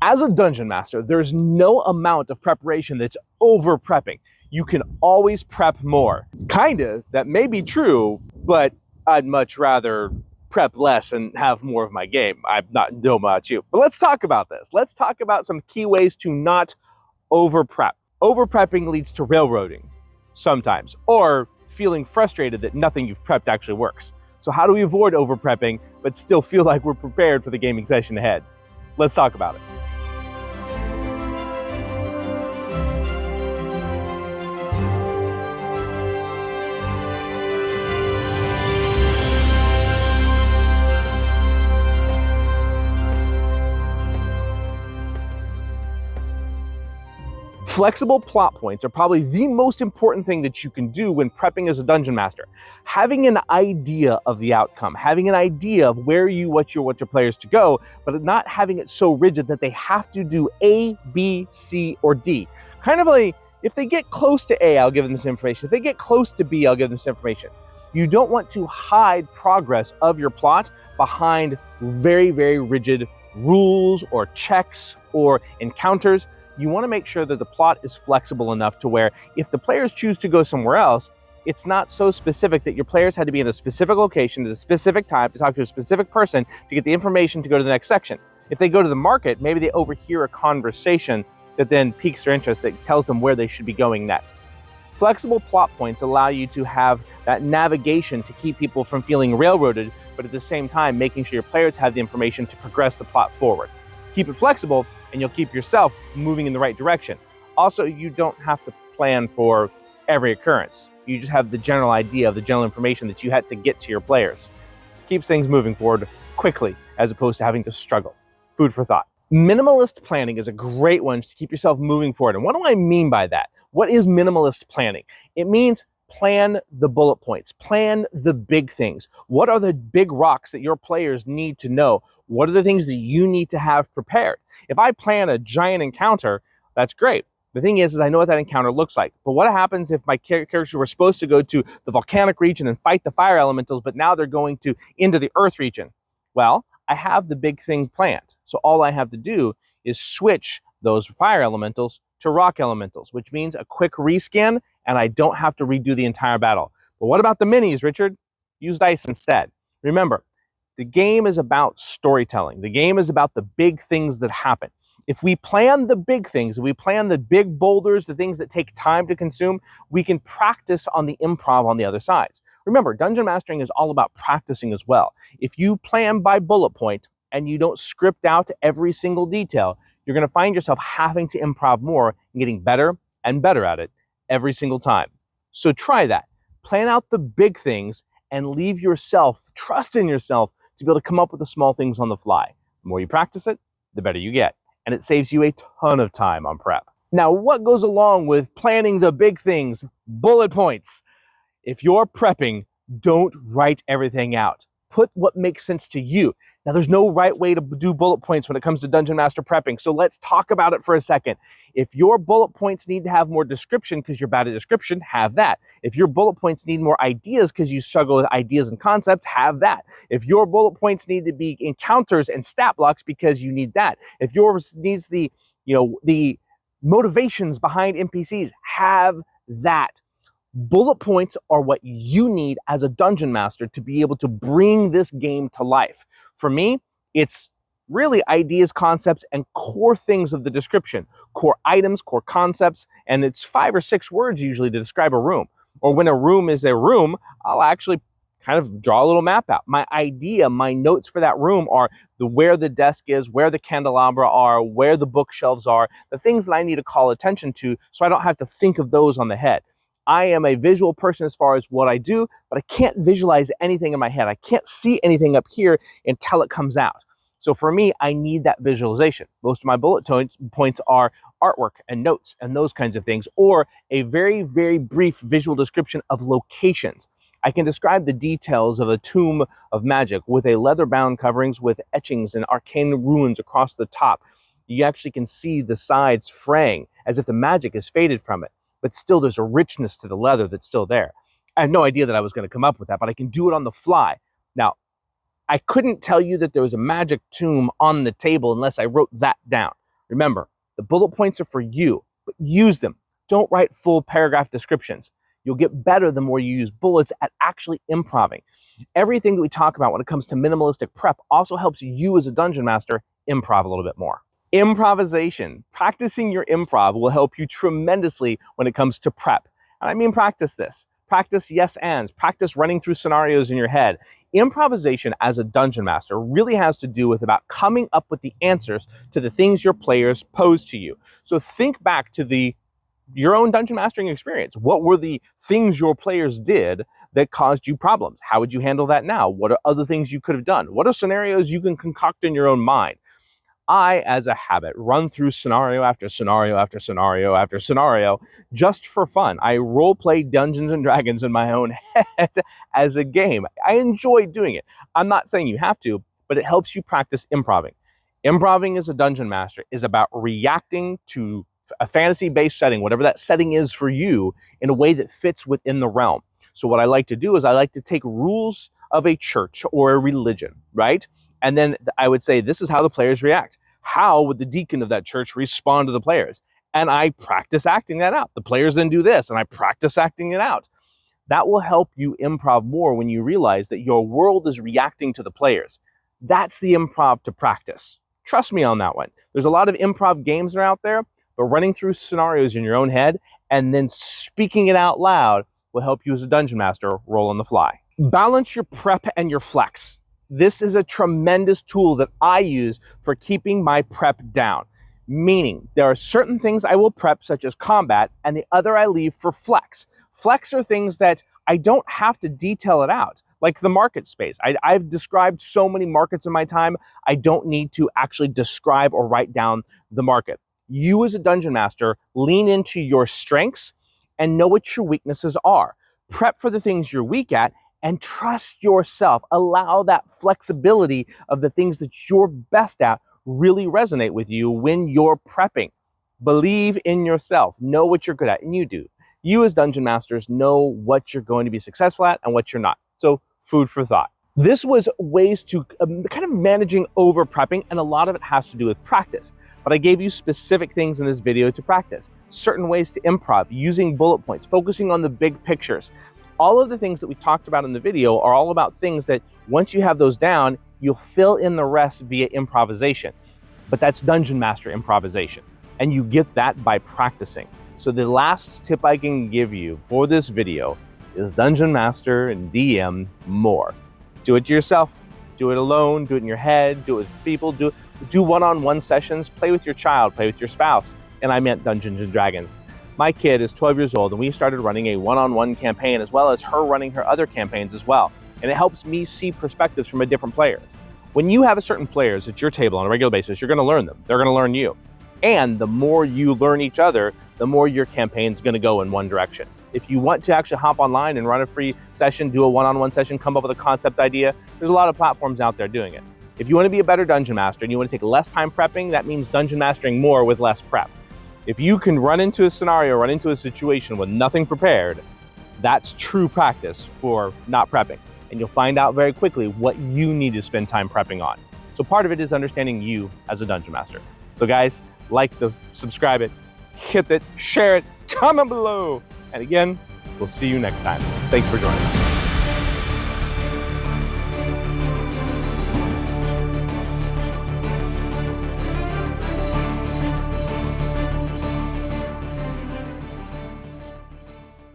As a dungeon master, there's no amount of preparation that's over prepping. You can always prep more. Kinda, that may be true, but I'd much rather prep less and have more of my game. I'm not know about you. But let's talk about this. Let's talk about some key ways to not over prep. Over prepping leads to railroading sometimes, or feeling frustrated that nothing you've prepped actually works. So how do we avoid over prepping but still feel like we're prepared for the gaming session ahead? Let's talk about it. Flexible plot points are probably the most important thing that you can do when prepping as a dungeon master. Having an idea of the outcome, having an idea of where you want your players to go, but not having it so rigid that they have to do A, B, C, or D. Kind of like, if they get close to A, I'll give them this information. If they get close to B, I'll give them this information. You don't want to hide progress of your plot behind very, very rigid rules or checks or encounters. You want to make sure that the plot is flexible enough to where if the players choose to go somewhere else, it's not so specific that your players had to be in a specific location at a specific time to talk to a specific person to get the information to go to the next section. If they go to the market, maybe they overhear a conversation that then piques their interest, that tells them where they should be going next. Flexible plot points allow you to have that navigation to keep people from feeling railroaded, but at the same time making sure your players have the information to progress the plot forward. Keep it flexible, and you'll keep yourself moving in the right direction. Also, you don't have to plan for every occurrence. You just have the general idea of the general information that you had to get to your players. Keeps things moving forward quickly, as opposed to having to struggle. Food for thought. Minimalist planning is a great one to keep yourself moving forward. And what do I mean by that? What is minimalist planning? It means plan the bullet points, plan the big things. What are the big rocks that your players need to know? What are the things that you need to have prepared? If I plan a giant encounter, that's great. The thing is I know what that encounter looks like. But what happens if my characters were supposed to go to the volcanic region and fight the fire elementals, but now they're going into the earth region? Well, I have the big thing planned. So all I have to do is switch those fire elementals to rock elementals, which means a quick rescan, and I don't have to redo the entire battle. But what about the minis, Richard? Use dice instead. Remember, the game is about storytelling. The game is about the big things that happen. If we plan the big things, if we plan the big boulders, the things that take time to consume, we can practice on the improv on the other sides. Remember, dungeon mastering is all about practicing as well. If you plan by bullet point and you don't script out every single detail, you're going to find yourself having to improv more and getting better and better at it every single time. So try that. Plan out the big things and leave yourself, trust in yourself to be able to come up with the small things on the fly. The more you practice it, the better you get. And it saves you a ton of time on prep. Now, what goes along with planning the big things? Bullet points. If you're prepping, don't write everything out. Put what makes sense to you. Now, there's no right way to do bullet points when it comes to Dungeon Master prepping, so let's talk about it for a second. If your bullet points need to have more description because you're bad at description, have that. If your bullet points need more ideas because you struggle with ideas and concepts, have that. If your bullet points need to be encounters and stat blocks because you need that. If yours needs the motivations behind NPCs, have that. Bullet points are what you need as a dungeon master to be able to bring this game to life. For me, it's really ideas, concepts, and core things of the description. Core items, core concepts, and it's 5 or 6 words usually to describe a room. Or when a room is a room, I'll actually kind of draw a little map out. My idea, my notes for that room are where the desk is, where the candelabra are, where the bookshelves are, the things that I need to call attention to so I don't have to think of those on the head. I am a visual person as far as what I do, but I can't visualize anything in my head. I can't see anything up here until it comes out. So for me, I need that visualization. Most of my bullet points are artwork and notes and those kinds of things, or a very, very brief visual description of locations. I can describe the details of a tomb of magic with a leather-bound coverings with etchings and arcane runes across the top. You actually can see the sides fraying as if the magic is faded from it. But still there's a richness to the leather that's still there. I had no idea that I was going to come up with that, but I can do it on the fly. Now, I couldn't tell you that there was a magic tomb on the table unless I wrote that down. Remember, the bullet points are for you, but use them. Don't write full paragraph descriptions. You'll get better the more you use bullets at actually improving. Everything that we talk about when it comes to minimalistic prep also helps you as a dungeon master improv a little bit more. Improvisation. Practicing your improv will help you tremendously when it comes to prep. And I mean practice this. Practice yes ands. Practice running through scenarios in your head. Improvisation as a dungeon master really has to do with about coming up with the answers to the things your players pose to you. So think back to your own dungeon mastering experience. What were the things your players did that caused you problems? How would you handle that now? What are other things you could have done? What are scenarios you can concoct in your own mind? I, as a habit, run through scenario after scenario after scenario after scenario just for fun. I role play Dungeons and Dragons in my own head as a game. I enjoy doing it. I'm not saying you have to, but it helps you practice improving. Improving as a dungeon master is about reacting to a fantasy-based setting, whatever that setting is for you, in a way that fits within the realm. So what I like to do is I like to take rules of a church or a religion, right? And then I would say, this is how the players react. How would the deacon of that church respond to the players? And I practice acting that out. The players then do this, and I practice acting it out. That will help you improv more when you realize that your world is reacting to the players. That's the improv to practice. Trust me on that one. There's a lot of improv games that are out there, but running through scenarios in your own head and then speaking it out loud will help you as a dungeon master roll on the fly. Balance your prep and your flex. This is a tremendous tool that I use for keeping my prep down. Meaning, there are certain things I will prep, such as combat, and the other I leave for flex. Flex are things that I don't have to detail it out, like the market space. I've described so many markets in my time, I don't need to actually describe or write down the market. You as a dungeon master, lean into your strengths and know what your weaknesses are. Prep for the things you're weak at and trust yourself. Allow that flexibility of the things that you're best at really resonate with you when you're prepping. Believe in yourself. Know what you're good at, and you do. You as dungeon masters know what you're going to be successful at and what you're not. So food for thought. This was ways to kind of managing over prepping, and a lot of it has to do with practice. But I gave you specific things in this video to practice. Certain ways to improv, using bullet points, focusing on the big pictures. All of the things that we talked about in the video are all about things that once you have those down, you'll fill in the rest via improvisation. But that's dungeon master improvisation. And you get that by practicing. So the last tip I can give you for this video is dungeon master and DM more. Do it to yourself, do it alone, do it in your head, do it with people, do one-on-one sessions, play with your child, play with your spouse. And I meant Dungeons and Dragons. My kid is 12 years old, and we started running a one-on-one campaign as well as her running her other campaigns as well. And it helps me see perspectives from a different players. When you have a certain players at your table on a regular basis, you're going to learn them. They're going to learn you. And the more you learn each other, the more your campaign's going to go in one direction. If you want to actually hop online and run a free session, do a one-on-one session, come up with a concept idea, there's a lot of platforms out there doing it. If you want to be a better dungeon master and you want to take less time prepping, that means dungeon mastering more with less prep. If you can run into a scenario, run into a situation with nothing prepared, that's true practice for not prepping. And you'll find out very quickly what you need to spend time prepping on. So part of it is understanding you as a dungeon master. So guys, subscribe it, hit it, share it, comment below. And again, we'll see you next time. Thanks for joining us.